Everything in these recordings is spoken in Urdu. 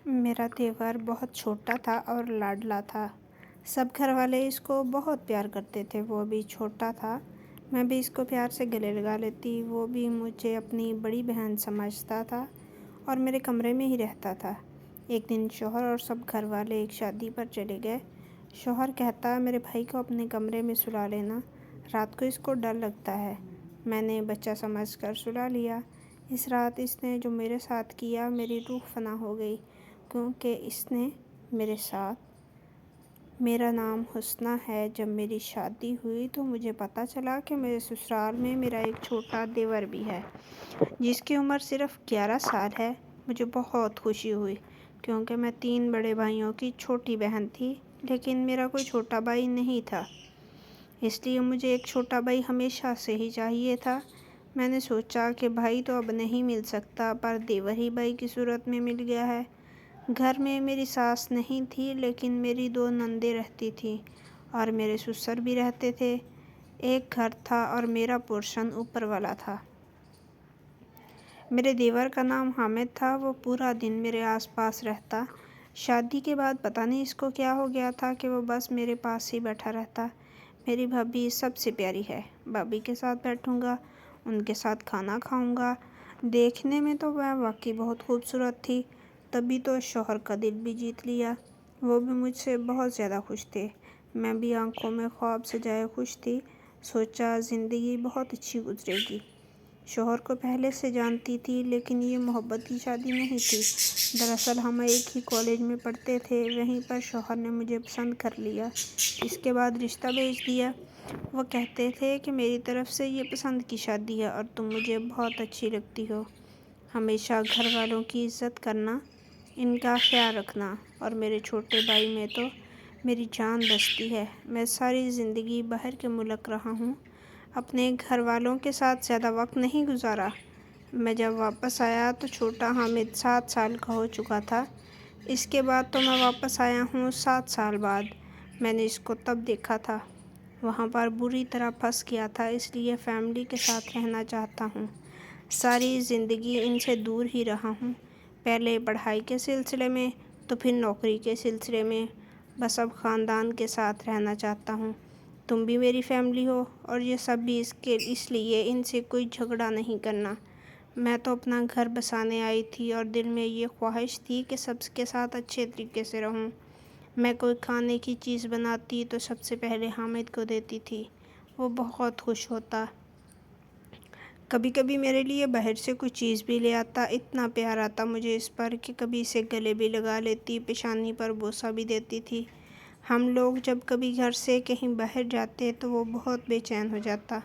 میرا دیور بہت چھوٹا تھا اور لاڈلا تھا۔ سب گھر والے اس کو بہت پیار کرتے تھے۔ وہ بھی چھوٹا تھا، میں بھی اس کو پیار سے گلے لگا لیتی۔ وہ بھی مجھے اپنی بڑی بہن سمجھتا تھا اور میرے کمرے میں ہی رہتا تھا۔ ایک دن شوہر اور سب گھر والے ایک شادی پر چلے گئے۔ شوہر کہتا، میرے بھائی کو اپنے کمرے میں سلا لینا، رات کو اس کو ڈر لگتا ہے۔ میں نے بچہ سمجھ کر سلا لیا۔ اس رات اس نے جو میرے ساتھ کیا، میری روح فنا ہو گئی، کیونکہ اس نے میرے ساتھ۔ میرا نام حسنہ ہے۔ جب میری شادی ہوئی تو مجھے پتہ چلا کہ میرے سسرال میں میرا ایک چھوٹا دیور بھی ہے، جس کی عمر صرف 11 سال ہے۔ مجھے بہت خوشی ہوئی، کیونکہ میں 3 بڑے بھائیوں کی چھوٹی بہن تھی، لیکن میرا کوئی چھوٹا بھائی نہیں تھا۔ اس لیے مجھے ایک چھوٹا بھائی ہمیشہ سے ہی چاہیے تھا۔ میں نے سوچا کہ بھائی تو اب نہیں مل سکتا، پر دیور ہی بھائی کی صورت میں مل گیا ہے۔ گھر میں میری ساس نہیں تھی، لیکن میری 2 نندیں رہتی تھیں اور میرے سسر بھی رہتے تھے۔ ایک گھر تھا اور میرا پورشن اوپر والا تھا۔ میرے دیور کا نام حامد تھا۔ وہ پورا دن میرے آس پاس رہتا۔ شادی کے بعد پتہ نہیں اس کو کیا ہو گیا تھا کہ وہ بس میرے پاس ہی بیٹھا رہتا۔ میری بھابھی سب سے پیاری ہے۔ بھابھی کے ساتھ بیٹھوں گا، ان کے ساتھ کھانا کھاؤں گا۔ دیکھنے میں تو وہ واقعی بہت خوبصورت تھی، تبھی تو شوہر کا دل بھی جیت لیا۔ وہ بھی مجھ سے بہت زیادہ خوش تھے۔ میں بھی آنکھوں میں خواب سجائے خوش تھی۔ سوچا زندگی بہت اچھی گزرے گی۔ شوہر کو پہلے سے جانتی تھی، لیکن یہ محبت کی شادی نہیں تھی۔ دراصل ہم ایک ہی کالج میں پڑھتے تھے، وہیں پر شوہر نے مجھے پسند کر لیا۔ اس کے بعد رشتہ بھیج دیا۔ وہ کہتے تھے کہ میری طرف سے یہ پسند کی شادی ہے اور تم مجھے بہت اچھی لگتی ہو۔ ہمیشہ گھر والوں کی عزت کرنا، ان کا خیال رکھنا، اور میرے چھوٹے بھائی میں تو میری جان بستی ہے۔ میں ساری زندگی باہر کے ملک رہا ہوں، اپنے گھر والوں کے ساتھ زیادہ وقت نہیں گزارا۔ میں جب واپس آیا تو چھوٹا حامد 7 سال کا ہو چکا تھا۔ اس کے بعد تو میں واپس آیا ہوں 7 سال بعد۔ میں نے اس کو تب دیکھا تھا، وہاں پر بری طرح پھنس گیا تھا، اس لیے فیملی کے ساتھ رہنا چاہتا ہوں۔ ساری زندگی ان سے دور ہی رہا ہوں، پہلے پڑھائی کے سلسلے میں، تو پھر نوکری کے سلسلے میں۔ بس اب خاندان کے ساتھ رہنا چاہتا ہوں۔ تم بھی میری فیملی ہو، اور یہ سب بھی اس لیے ان سے کوئی جھگڑا نہیں کرنا۔ میں تو اپنا گھر بسانے آئی تھی اور دل میں یہ خواہش تھی کہ سب کے ساتھ اچھے طریقے سے رہوں۔ میں کوئی کھانے کی چیز بناتی تو سب سے پہلے حامد کو دیتی تھی، وہ بہت خوش ہوتا۔ کبھی کبھی میرے لیے باہر سے کوئی چیز بھی لے آتا۔ اتنا پیار آتا مجھے اس پر کہ کبھی اسے گلے بھی لگا لیتی، پیشانی پر بوسہ بھی دیتی تھی۔ ہم لوگ جب کبھی گھر سے کہیں باہر جاتے تو وہ بہت بے چین ہو جاتا۔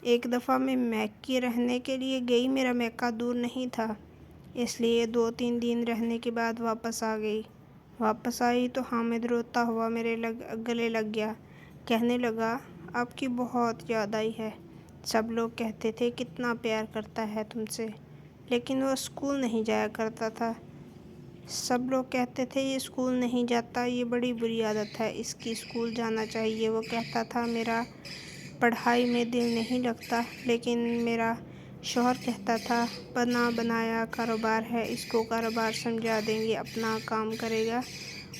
ایک دفعہ میں میکے رہنے کے لیے گئی، میرا میکہ دور نہیں تھا، اس لیے 2-3 دن رہنے کے بعد واپس آ گئی۔ واپس آئی تو حامد روتا ہوا میرے گلے لگ گیا، کہنے لگا، آپ کی بہت یاد آئی ہے۔ سب لوگ کہتے تھے کتنا پیار کرتا ہے تم سے، لیکن وہ اسکول نہیں جایا کرتا تھا۔ سب لوگ کہتے تھے یہ اسکول نہیں جاتا، یہ بڑی بری عادت ہے، اس کی اسکول جانا چاہیے۔ وہ کہتا تھا میرا پڑھائی میں دل نہیں لگتا، لیکن میرا شوہر کہتا تھا بنا بنایا کاروبار ہے، اس کو کاروبار سمجھا دیں گے، اپنا کام کرے گا۔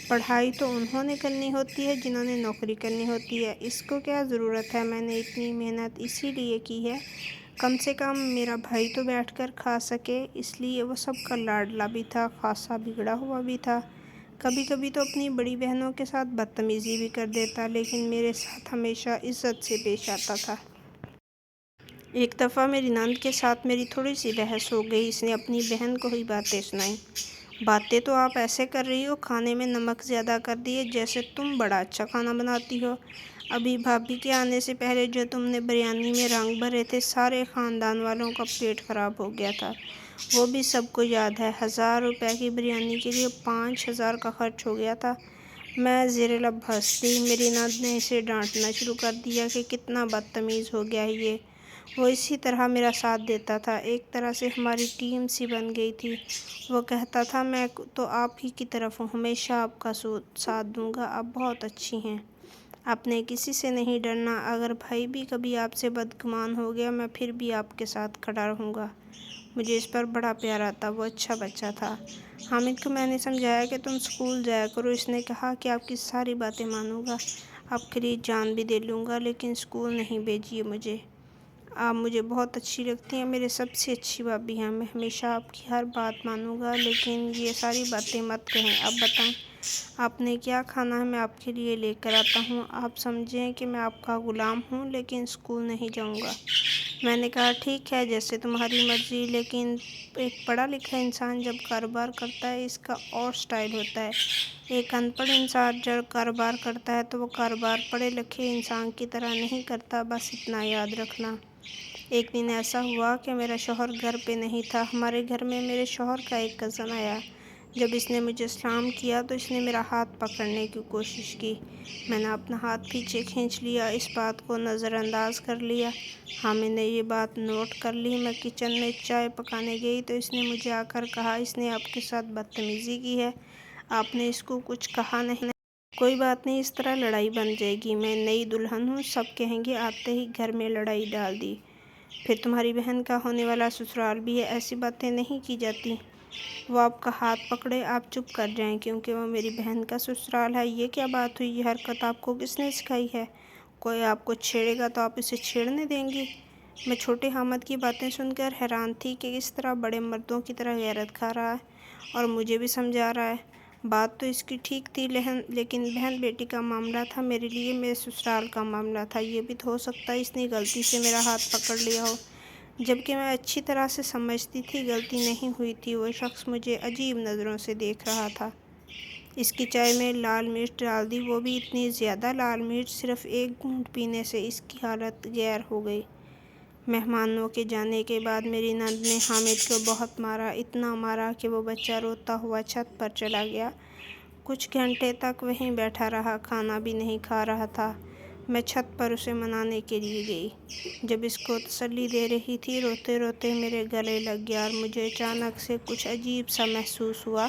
پڑھائی تو انہوں نے کرنی ہوتی ہے جنہوں نے نوکری کرنی ہوتی ہے، اس کو کیا ضرورت ہے؟ میں نے اتنی محنت اسی لیے کی ہے، کم سے کم میرا بھائی تو بیٹھ کر کھا سکے۔ اس لیے وہ سب کا لاڈلا بھی تھا، خاصا بگڑا ہوا بھی تھا۔ کبھی کبھی تو اپنی بڑی بہنوں کے ساتھ بدتمیزی بھی کر دیتا، لیکن میرے ساتھ ہمیشہ عزت سے پیش آتا تھا۔ ایک دفعہ میری نند کے ساتھ میری تھوڑی سی بحث ہو گئی۔ اس نے اپنی بہن کو ہی باتیں سنائیں، باتیں تو آپ ایسے کر رہی ہو، کھانے میں نمک زیادہ کر دیے، جیسے تم بڑا اچھا کھانا بناتی ہو۔ ابھی بھابھی کے آنے سے پہلے جو تم نے بریانی میں رنگ بھرے تھے، سارے خاندان والوں کا پیٹ خراب ہو گیا تھا۔ وہ بھی سب کو یاد ہے، 1000 روپے کی بریانی کے لیے 5000 کا خرچ ہو گیا تھا۔ میں زیر لب ہنس دی۔ میری نند نے اسے ڈانٹنا شروع کر دیا کہ کتنا بدتمیز ہو گیا ہے یہ۔ وہ اسی طرح میرا ساتھ دیتا تھا، ایک طرح سے ہماری ٹیم سی بن گئی تھی۔ وہ کہتا تھا میں تو آپ ہی کی طرف ہوں، ہمیشہ آپ کا ساتھ دوں گا، آپ بہت اچھی ہیں۔ آپ نے کسی سے نہیں ڈرنا، اگر بھائی بھی کبھی آپ سے بدگمان ہو گیا میں پھر بھی آپ کے ساتھ کھڑا رہوں گا۔ مجھے اس پر بڑا پیار آتا، وہ اچھا بچہ تھا۔ حامد کو میں نے سمجھایا کہ تم اسکول جایا کرو۔ اس نے کہا کہ آپ کی ساری باتیں مانوں گا، آپ کے لیے جان بھی دے لوں گا، لیکن اسکول نہیں بھیجیے مجھے۔ آپ مجھے بہت اچھی لگتی ہیں، میرے سب سے اچھی بھابھی ہیں، میں ہمیشہ آپ کی ہر بات مانوں گا، لیکن یہ ساری باتیں مت کہیں۔ اب بتائیں آپ نے کیا کھانا ہے، میں آپ کے لیے لے کر آتا ہوں۔ آپ سمجھیں کہ میں آپ کا غلام ہوں، لیکن اسکول نہیں جاؤں گا۔ میں نے کہا ٹھیک ہے، جیسے تمہاری مرضی، لیکن ایک پڑھا لکھا انسان جب کاروبار کرتا ہے اس کا اور سٹائل ہوتا ہے۔ ایک ان پڑھ انسان جب کاروبار کرتا ہے تو وہ کاروبار پڑھے لکھے انسان کی طرح نہیں کرتا، بس اتنا یاد رکھنا۔ ایک دن ایسا ہوا کہ میرا شوہر گھر پہ نہیں تھا۔ ہمارے گھر میں میرے شوہر کا ایک کزن آیا۔ جب اس نے مجھے سلام کیا تو اس نے میرا ہاتھ پکڑنے کی کوشش کی۔ میں نے اپنا ہاتھ پیچھے کھینچ لیا، اس بات کو نظر انداز کر لیا۔ حامد نے یہ بات نوٹ کر لی۔ میں کچن میں چائے پکانے گئی تو اس نے مجھے آ کر کہا اس نے آپ کے ساتھ بدتمیزی کی ہے، آپ نے اس کو کچھ کہا نہیں؟ کوئی بات نہیں، اس طرح لڑائی بن جائے گی، میں نئی دلہن ہوں، سب کہیں گے آتے ہی گھر میں لڑائی ڈال دی۔ پھر تمہاری بہن کا ہونے والا سسرال بھی ہے، ایسی باتیں نہیں کی جاتی۔ وہ آپ کا ہاتھ پکڑے، آپ چپ کر جائیں، کیونکہ وہ میری بہن کا سسرال ہے۔ یہ کیا بات ہوئی؟ یہ حرکت آپ کو کس نے سکھائی ہے؟ کوئی آپ کو چھیڑے گا تو آپ اسے چھیڑنے دیں گی؟ میں چھوٹے حامد کی باتیں سن کر حیران تھی کہ کس طرح بڑے مردوں کی طرح غیرت کھا رہا ہے اور مجھے بھی سمجھا رہا ہے۔ بات تو اس کی ٹھیک تھی، لیکن بہن بیٹی کا معاملہ تھا، میرے لیے میرے سسرال کا معاملہ تھا۔ یہ بھی تو ہو سکتا ہے اس نے غلطی سے میرا ہاتھ پکڑ لیا ہو، جبکہ میں اچھی طرح سے سمجھتی تھی غلطی نہیں ہوئی تھی۔ وہ شخص مجھے عجیب نظروں سے دیکھ رہا تھا۔ اس کی چائے میں لال مرچ ڈال دی، وہ بھی اتنی زیادہ لال مرچ، صرف ایک گھونٹ پینے سے اس کی حالت غیر ہو گئی۔ مہمانوں کے جانے کے بعد میری نند نے حامد کو بہت مارا، اتنا مارا کہ وہ بچہ روتا ہوا چھت پر چلا گیا۔ کچھ گھنٹے تک وہیں بیٹھا رہا، کھانا بھی نہیں کھا رہا تھا۔ میں چھت پر اسے منانے کے لیے گئی۔ جب اس کو تسلی دے رہی تھی، روتے روتے میرے گلے لگ گیا اور مجھے اچانک سے کچھ عجیب سا محسوس ہوا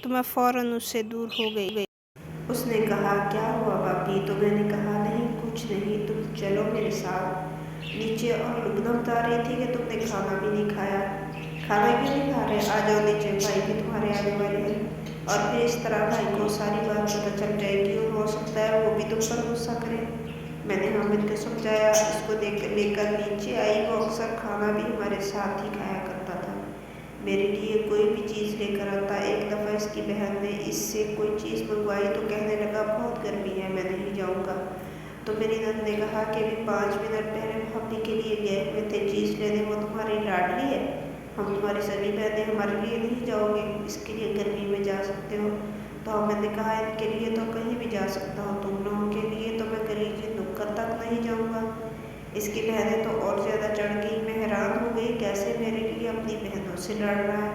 تو میں فوراً اس سے دور ہو گئی۔ اس نے کہا کیا ہوا بھابھی؟ تو میں نے کہا نہیں کچھ نہیں، تم چلو میرے ساتھ نیچے، اور لگنا بتا رہی تھی کہ تم نے کھانا بھی نہیں کھایا۔ کھانا بھی نہیں کھا رہے؟ آ جاؤ نیچے، بھائی بھی تمہارے آنے والے ہیں، اور پھر اس طرح بھائی کو ساری بات پتہ چل جائے گی اور ہو سکتا ہے وہ بھی تم پر غصہ کرے۔ میں نے حامد کو سمجھایا، اس کو لے کر نیچے آئی۔ وہ اکثر کھانا بھی ہمارے ساتھ ہی کھایا کرتا تھا، میرے لیے کوئی بھی چیز لے کر آتا۔ ایک دفعہ اس کی بہن نے اس سے کوئی چیز منگوائی تو کہنے لگا بہت گرمی ہے، میں نہیں جاؤں گا۔ تو میری نند نے کہا کہ ابھی 5 منٹ پہلے بھابھی کے لیے گئے ہوئے تھے چیز لینے، وہ تمہاری لاڈلی ہے، ہم تمہاری سگی بہنیں، ہمارے لیے نہیں جاؤ گے؟ اس کے لیے گرمی میں جا سکتے ہو؟ تو میں نے کہا ان کے لیے تو کہیں بھی جا سکتا ہوں، تم لوگوں کے لیے تو میں گلی کے نکڑ تک نہیں جاؤں گا۔ اس کی بہنیں تو اور زیادہ چڑھ گئی۔ میں حیران ہو گئی کیسے میرے لیے اپنی بہنوں سے لڑ رہا ہے،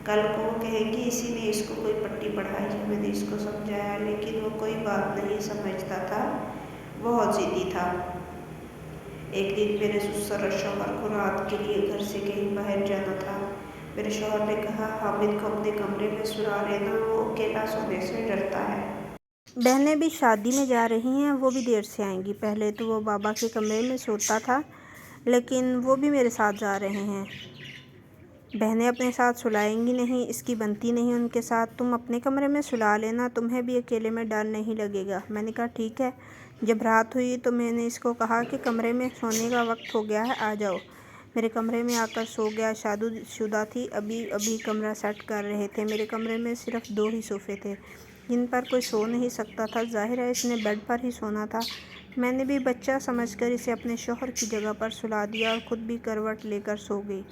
کل کو وہ کہیں گی اسی نے اس کو کوئی پٹی پڑھائی ہے۔ میں نے اس کو سمجھایا، لیکن وہ کوئی بات نہیں سمجھتا تھا، بہت ضدی تھا۔ ایک دن میرے سسر شوہر کو رات کے لیے گھر سے کہیں باہر جانا تھا۔ میرے شوہر نے کہا حامد کو اپنے کمرے میں سلا لینا، وہ اکیلا سونے سے ڈرتا ہے۔ بہنیں بھی شادی میں جا رہی ہیں، وہ بھی دیر سے آئیں گی۔ پہلے تو وہ بابا کے کمرے میں سوتا تھا، لیکن وہ بھی میرے ساتھ جا رہے ہیں۔ بہنیں اپنے ساتھ سلائیں گی نہیں، اس کی بنتی نہیں ان کے ساتھ، تم اپنے کمرے میں سلا لینا، تمہیں بھی اکیلے میں ڈر نہیں لگے گا۔ میں نے کہا ٹھیک ہے۔ جب رات ہوئی تو میں نے اس کو کہا کہ کمرے میں سونے کا وقت ہو گیا ہے، آ جاؤ۔ میرے کمرے میں آ کر سو گیا۔ شادی شدہ تھی، ابھی کمرہ سیٹ کر رہے تھے۔ میرے کمرے میں صرف 2 ہی صوفے تھے جن پر کوئی سو نہیں سکتا تھا، ظاہر ہے اس نے بیڈ پر ہی سونا تھا۔ میں نے بھی بچہ سمجھ کر اسے اپنے شوہر کی جگہ پر سلا دیا اور خود بھی کروٹ لے کر سو گئی،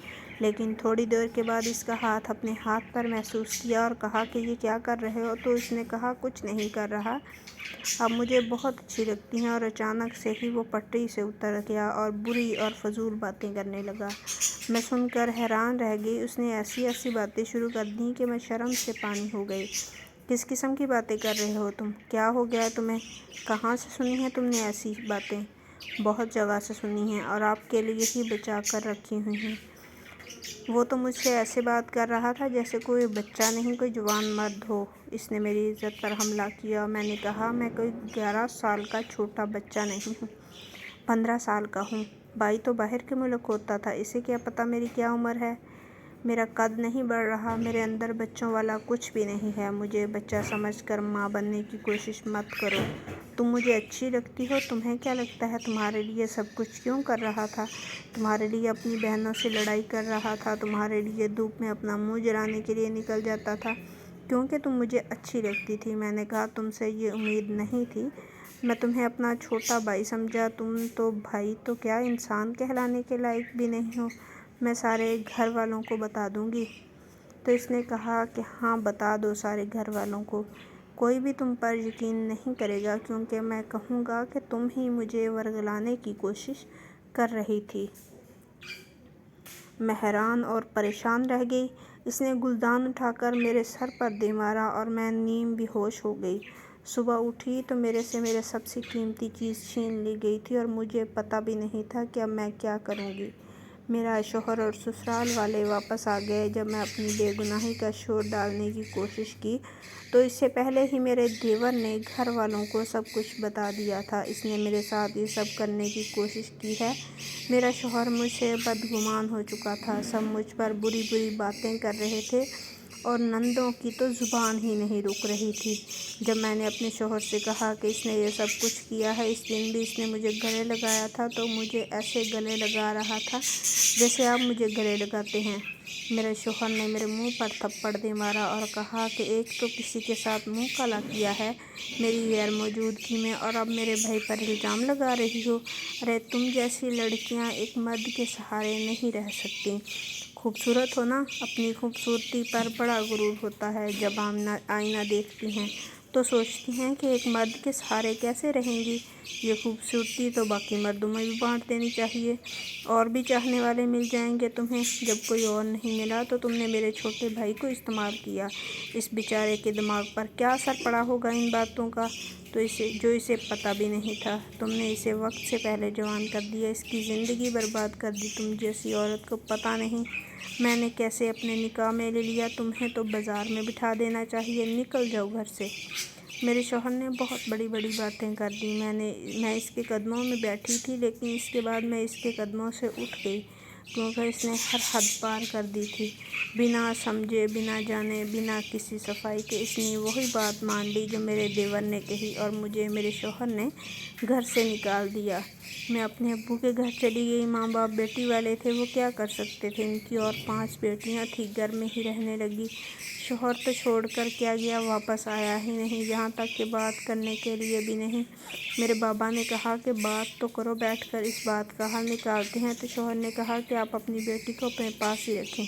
لیکن تھوڑی دیر کے بعد اس کا ہاتھ اپنے ہاتھ پر محسوس کیا اور کہا کہ یہ کیا کر رہے ہو؟ تو اس نے کہا کچھ نہیں کر رہا، اب مجھے بہت اچھی لگتی ہیں، اور اچانک سے ہی وہ پٹری سے اتر گیا اور بری اور فضول باتیں کرنے لگا۔ میں سن کر حیران رہ گئی، اس نے ایسی ایسی باتیں شروع کر دیں کہ میں شرم سے پانی ہو گئی۔ کس قسم کی باتیں کر رہے ہو تم؟ کیا ہو گیا تمہیں؟ کہاں سے سنی ہیں تم نے ایسی باتیں؟ بہت جگہ سے سنی ہیں، اور آپ کے لیے ہی بچا کر رکھی ہوئی ہیں۔ وہ تو مجھ سے ایسے بات کر رہا تھا جیسے کوئی بچہ نہیں، کوئی جوان مرد ہو۔ اس نے میری عزت پر حملہ کیا۔ میں نے کہا میں کوئی 11 سال کا چھوٹا بچہ نہیں ہوں، 15 سال کا ہوں۔ بھائی تو باہر کے ملک ہوتا تھا، اسے کیا پتہ میری کیا عمر ہے۔ میرا قد نہیں بڑھ رہا، میرے اندر بچوں والا کچھ بھی نہیں ہے۔ مجھے بچہ سمجھ کر ماں بننے کی کوشش مت کرو۔ تم مجھے اچھی لگتی ہو، تمہیں کیا لگتا ہے تمہارے لیے سب کچھ کیوں کر رہا تھا؟ تمہارے لیے اپنی بہنوں سے لڑائی کر رہا تھا، تمہارے لیے دھوپ میں اپنا منہ جلانے کے لیے نکل جاتا تھا کیونکہ تم مجھے اچھی لگتی تھی۔ میں نے کہا تم سے یہ امید نہیں تھی، میں تمہیں اپنا چھوٹا بھائی سمجھا، تم تو بھائی تو کیا انسان کہلانے کے لائق بھی نہیں ہو۔ میں سارے گھر والوں کو بتا دوں گی۔ تو اس نے کہا کہ ہاں بتا دو سارے گھر والوں کو، کوئی بھی تم پر یقین نہیں کرے گا کیونکہ میں کہوں گا کہ تم ہی مجھے ورگلانے کی کوشش کر رہی تھی۔ میں حیران اور پریشان رہ گئی۔ اس نے گلدان اٹھا کر میرے سر پر دے مارا اور میں نیم بے ہوش ہو گئی۔ صبح اٹھی تو میرے سے سب سے قیمتی چیز چھین لی گئی تھی اور مجھے پتہ بھی نہیں تھا کہ اب میں کیا کروں گی۔ میرا شوہر اور سسرال والے واپس آ گئے۔ جب میں اپنی بے گناہی کا شور ڈالنے کی کوشش کی تو اس سے پہلے ہی میرے دیور نے گھر والوں کو سب کچھ بتا دیا تھا۔ اس نے میرے ساتھ یہ سب کرنے کی کوشش کی ہے۔ میرا شوہر مجھ سے بدگمان ہو چکا تھا، سب مجھ پر بری بری باتیں کر رہے تھے اور نندوں کی تو زبان ہی نہیں رک رہی تھی۔ جب میں نے اپنے شوہر سے کہا کہ اس نے یہ سب کچھ کیا ہے، اس دن بھی اس نے مجھے گلے لگایا تھا، تو مجھے ایسے گلے لگا رہا تھا جیسے آپ مجھے گلے لگاتے ہیں۔ میرے شوہر نے میرے منہ پر تھپڑ دے مارا اور کہا کہ ایک تو کسی کے ساتھ منہ کالا کیا ہے میری غیر موجودگی میں، اور اب میرے بھائی پر الزام لگا رہی ہو۔ ارے تم جیسی لڑکیاں ایک مرد کے سہارے نہیں رہ سکتیں۔ خوبصورت ہو نا، اپنی خوبصورتی پر بڑا غرور ہوتا ہے۔ جب آئینہ دیکھتی ہیں تو سوچتی ہیں کہ ایک مرد کے سہارے کیسے رہیں گی۔ یہ خوبصورتی تو باقی مردوں میں بھی بانٹ دینی چاہیے، اور بھی چاہنے والے مل جائیں گے تمہیں۔ جب کوئی اور نہیں ملا تو تم نے میرے چھوٹے بھائی کو استعمال کیا۔ اس بیچارے کے دماغ پر کیا اثر پڑا ہوگا ان باتوں کا، جو اسے پتہ بھی نہیں تھا۔ تم نے اسے وقت سے پہلے جوان کر دیا، اس کی زندگی برباد کر دی۔ تم جیسی عورت کو پتہ نہیں میں نے کیسے اپنے نکاح میں لے لیا۔ تمہیں تو بازار میں بٹھا دینا چاہیے، نکل جاؤ گھر سے۔ میرے شوہر نے بہت بڑی بڑی باتیں کر دیں۔ میں اس کے قدموں میں بیٹھی تھی، لیکن اس کے بعد میں اس کے قدموں سے اٹھ گئی کیونکہ اس نے ہر حد پار کر دی تھی۔ بنا سمجھے، بنا جانے، بنا کسی صفائی کے اس نے وہی بات مان لی جو میرے دیور نے کہی، اور مجھے میرے شوہر نے گھر سے نکال دیا۔ میں اپنے ابو کے گھر چلی گئی۔ ماں باپ بیٹی والے تھے، وہ کیا کر سکتے تھے۔ ان کی اور 5 بیٹیاں تھیں، گھر میں ہی رہنے لگی۔ شوہر تو چھوڑ کر کیا گیا، واپس آیا ہی نہیں، یہاں تک کہ بات کرنے کے لیے بھی نہیں۔ میرے بابا نے کہا کہ بات تو کرو، بیٹھ کر اس بات کا حل نکالتے ہیں، تو شوہر نے کہا کہ آپ اپنی بیٹی کو اپنے پاس ہی رکھیں۔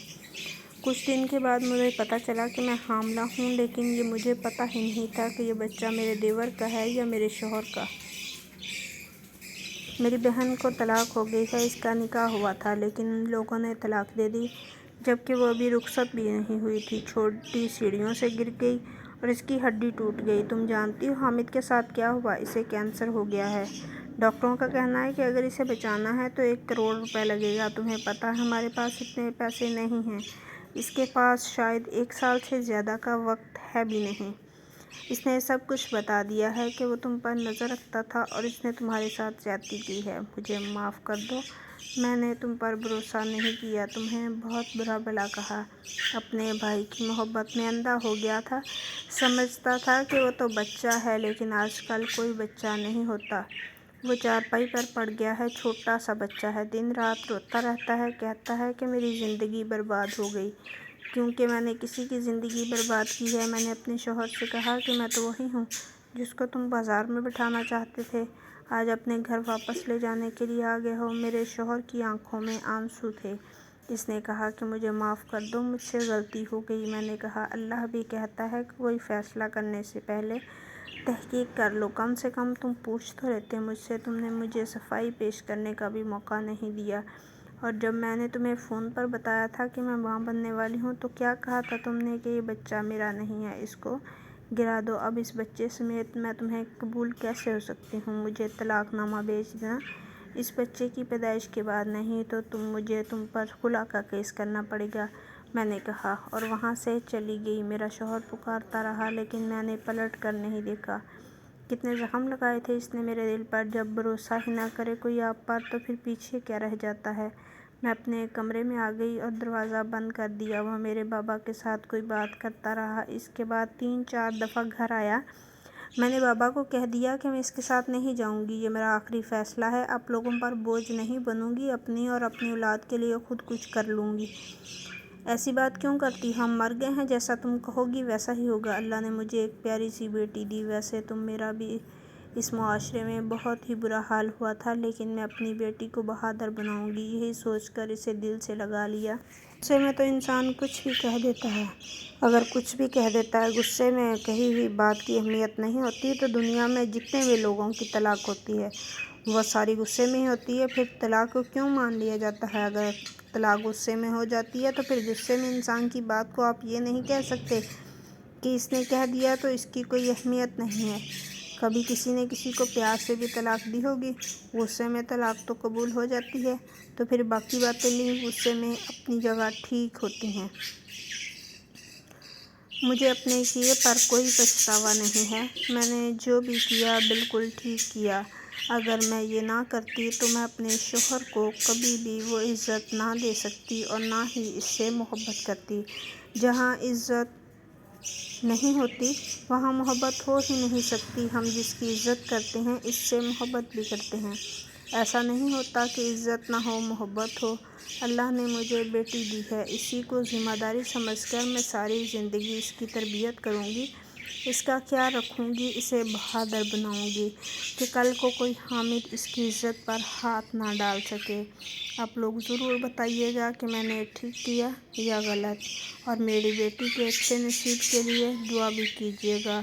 کچھ دن کے بعد مجھے پتہ چلا کہ میں حاملہ ہوں، لیکن یہ مجھے پتہ ہی نہیں تھا کہ یہ بچہ میرے دیور کا ہے یا میرے شوہر کا۔ میری بہن کو طلاق ہو گئی ہے، اس کا نکاح ہوا تھا، لیکن ان لوگوں نے طلاق دے دی جبکہ وہ ابھی رخصت بھی نہیں ہوئی تھی۔ چھوٹی سیڑھیوں سے گر گئی اور اس کی ہڈی ٹوٹ گئی۔ تم جانتی ہو حامد کے ساتھ کیا ہوا؟ اسے کینسر ہو گیا ہے۔ ڈاکٹروں کا کہنا ہے کہ اگر اسے بچانا ہے تو 1 کروڑ روپے لگے گا۔ تمہیں پتہ ہے ہمارے پاس اتنے پیسے نہیں ہیں، اس کے پاس شاید 1 سال سے زیادہ کا وقت ہے بھی نہیں۔ اس نے سب کچھ بتا دیا ہے کہ وہ تم پر نظر رکھتا تھا اور اس نے تمہارے ساتھ زیادتی کی ہے۔ مجھے معاف کر دو، میں نے تم پر بھروسہ نہیں کیا، تمہیں بہت برا بھلا کہا، اپنے بھائی کی محبت میں اندھا ہو گیا تھا، سمجھتا تھا کہ وہ تو بچہ ہے، لیکن آج کل کوئی بچہ نہیں ہوتا۔ وہ چارپائی پر پڑ گیا ہے، چھوٹا سا بچہ ہے، دن رات روتا رہتا ہے، کہتا ہے کہ میری زندگی برباد ہو گئی کیونکہ میں نے کسی کی زندگی برباد کی ہے۔ میں نے اپنے شوہر سے کہا کہ میں تو وہی ہوں جس کو تم بازار میں بٹھانا چاہتے تھے، آج اپنے گھر واپس لے جانے کے لیے آ گئے ہو۔ میرے شوہر کی آنکھوں میں آنسو تھے۔ اس نے کہا کہ مجھے معاف کر دو، مجھ سے غلطی ہو گئی۔ میں نے کہا اللہ بھی کہتا ہے کہ کوئی فیصلہ کرنے سے پہلے تحقیق کر لو، کم سے کم تم پوچھ تو لیتے مجھ سے۔ تم نے مجھے صفائی پیش کرنے کا بھی موقع نہیں دیا، اور جب میں نے تمہیں فون پر بتایا تھا کہ میں ماں بننے والی ہوں تو کیا کہا تھا تم نے کہ یہ بچہ میرا نہیں ہے، اس کو گرا دو۔ اب اس بچے سمیت میں تمہیں قبول کیسے ہو سکتی ہوں؟ مجھے طلاق نامہ بھیج دینا، اس بچے کی پیدائش کے بعد نہیں تو تم پر خلا کا کیس کرنا پڑے گا، میں نے کہا، اور وہاں سے چلی گئی۔ میرا شوہر پکارتا رہا لیکن میں نے پلٹ کر نہیں دیکھا۔ کتنے زخم لگائے تھے اس نے میرے دل پر۔ جب بھروسہ ہی نہ کرے کوئی آپ پر تو پھر پیچھے کیا رہ جاتا ہے۔ میں اپنے کمرے میں آ گئی اور دروازہ بند کر دیا۔ وہ میرے بابا کے ساتھ کوئی بات کرتا رہا۔ اس کے بعد 3-4 دفعہ گھر آیا۔ میں نے بابا کو کہہ دیا کہ میں اس کے ساتھ نہیں جاؤں گی، یہ میرا آخری فیصلہ ہے، اب لوگوں پر بوجھ نہیں بنوں گی، اپنی اور اپنی اولاد کے لیے خود کچھ کر لوں گی۔ ایسی بات کیوں کرتی، ہم مر گئے ہیں، جیسا تم کہو گی ویسا ہی ہوگا۔ اللہ نے مجھے ایک پیاری سی بیٹی دی، ویسے تو میرا بھی اس معاشرے میں بہت ہی برا حال ہوا تھا، لیکن میں اپنی بیٹی کو بہادر بناؤں گی، یہی سوچ کر اسے دل سے لگا لیا۔ غصے میں تو انسان کچھ بھی کہہ دیتا ہے۔ اگر کچھ بھی کہہ دیتا ہے، غصے میں کہی ہوئی بات کی اہمیت نہیں ہوتی تو دنیا میں جتنے بھی لوگوں کی طلاق ہوتی ہے وہ ساری غصے میں ہی ہوتی ہے، پھر طلاق کو کیوں مان لیا جاتا ہے؟ اگر طلاق غصے میں ہو جاتی ہے تو پھر غصے میں انسان کی بات کو آپ یہ نہیں کہہ سکتے کہ اس نے کہہ دیا تو اس کی کوئی اہمیت نہیں ہے۔ کبھی کسی نے کسی کو پیار سے بھی طلاق دی ہوگی؟ غصے میں طلاق تو قبول ہو جاتی ہے، تو پھر باقی باتیں بھی غصے میں اپنی جگہ ٹھیک ہوتی ہیں۔ مجھے اپنے کیے پر کوئی پچھتاوا نہیں ہے۔ میں نے جو بھی کیا بالکل ٹھیک کیا۔ اگر میں یہ نہ کرتی تو میں اپنے شوہر کو کبھی بھی وہ عزت نہ دے سکتی اور نہ ہی اس سے محبت کرتی۔ جہاں عزت نہیں ہوتی وہاں محبت ہو ہی نہیں سکتی۔ ہم جس کی عزت کرتے ہیں اس سے محبت بھی کرتے ہیں۔ ایسا نہیں ہوتا کہ عزت نہ ہو محبت ہو۔ اللہ نے مجھے بیٹی دی ہے، اسی کو ذمہ داری سمجھ کر میں ساری زندگی اس کی تربیت کروں گی، اس کا خیال رکھوں گی، اسے بہادر بناؤں گی کہ کل کو کوئی حامد اس کی عزت پر ہاتھ نہ ڈال سکے۔ آپ لوگ ضرور بتائیے گا کہ میں نے ٹھیک کیا یا غلط، اور میری بیٹی کے اچھے نصیب کے لیے دعا بھی کیجیے گا۔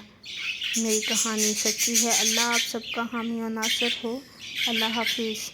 میری کہانی سچی ہے۔ اللہ آپ سب کا حامی و ناصر ہو۔ اللہ حافظ۔